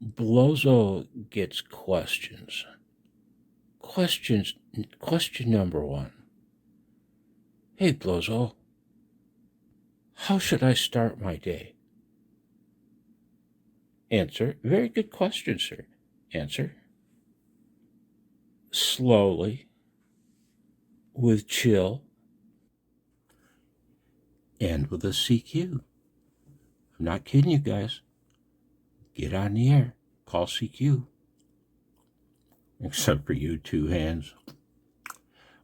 Blowzo Gets Questions. Question number 1. Hey, Blowzo, how should I start my day? Answer, very good question, sir. Answer, slowly, with chill, and with a CQ. I'm not kidding you guys. Get on the air. Call CQ. Except for you two hands.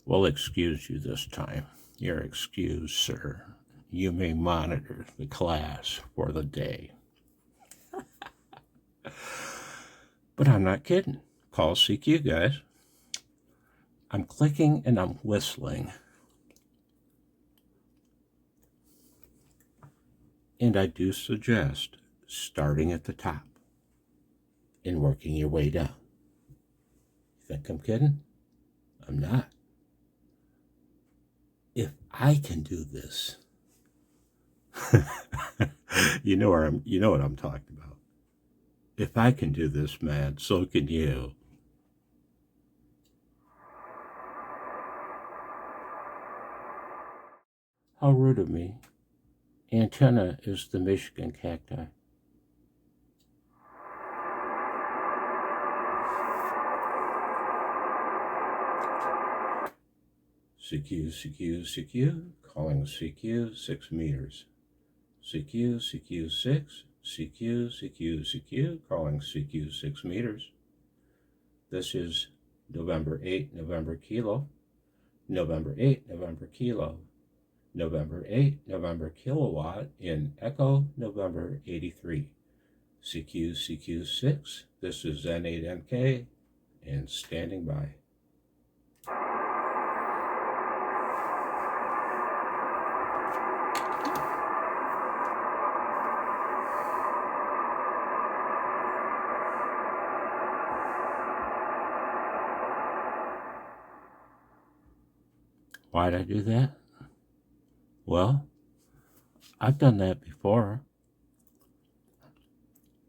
We'll excuse you this time. You're excused, sir. You may monitor the class for the day. But I'm not kidding. Call CQ, guys. I'm clicking and I'm whistling. And I do suggest starting at the top and working your way down. You think I'm kidding? I'm not. If I can do this, you know what I'm talking about. If I can do this, man, so can you. How rude of me. Antenna is the Michigan cacti. CQ, calling CQ 6 meters. CQ 6, CQ, calling CQ 6 meters. This is November 8, November Kilo, November 8, November Kilo, November 8, November Kilowatt in Echo, November 83. CQ 6, this is N8NK, and standing by. Why'd I do that? Well, I've done that before.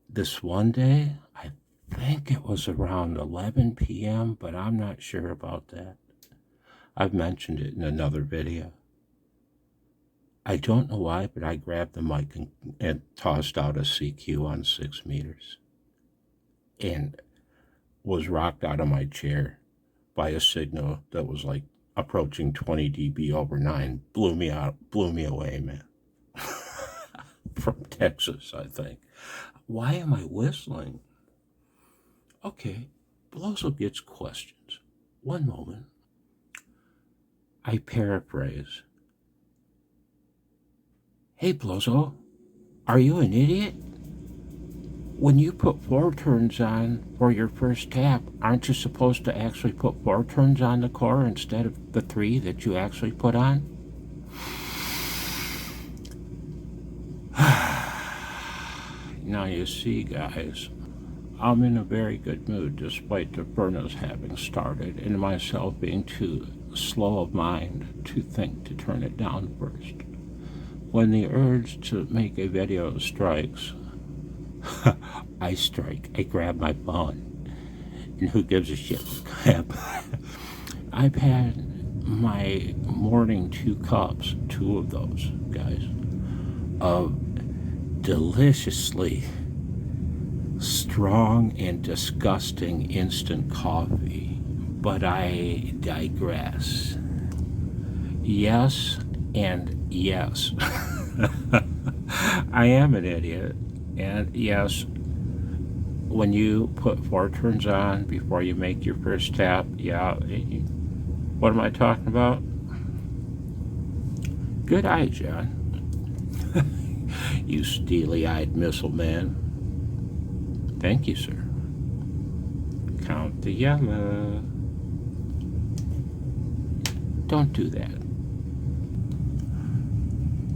This one day, I think it was around 11 p.m., but I'm not sure about that. I've mentioned it in another video. I don't know why, but I grabbed the mic and tossed out a CQ on 6 meters and was rocked out of my chair by a signal that was like approaching 20 dB over 9. Blew me away, man. From Texas, I think. Why am I whistling? Okay, Blowzo Gets Questions. One moment. I paraphrase. Hey, Blowzo, are you an idiot? When you put 4 turns on for your first tap, aren't you supposed to actually put 4 turns on the core instead of the 3 that you actually put on? Now you see, guys, I'm in a very good mood despite the furnace having started and myself being too slow of mind to think to turn it down first. When the urge to make a video strikes, I strike. I grab my phone. And who gives a shit? I've had my morning 2 cups, 2 of those, guys, of deliciously strong and disgusting instant coffee. But I digress. Yes and yes. I am an idiot. And yes, when you put 4 turns on before you make your first tap, yeah, what am I talking about? Good eye, John. You steely-eyed missile man. Thank you, sir. Count the yellow. Don't do that.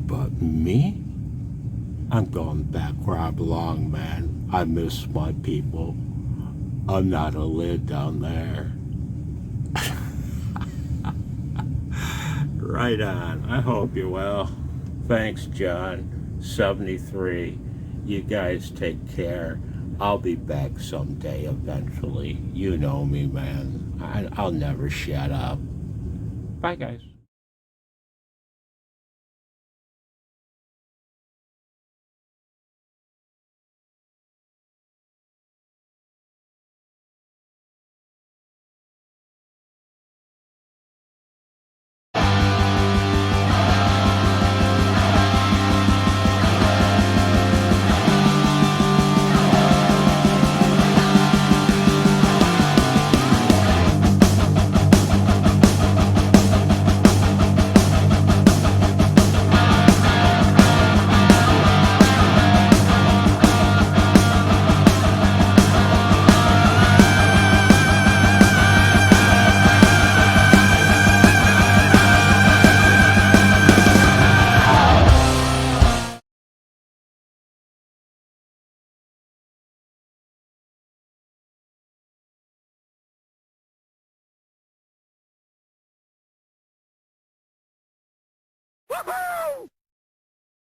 But me? I'm going back where I belong, man. I miss my people. I'm not a lid down there. Right on. I hope you're well. Thanks, John. 73. You guys take care. I'll be back someday eventually. You know me, man. I'll never shut up. Bye, guys. Woohoo!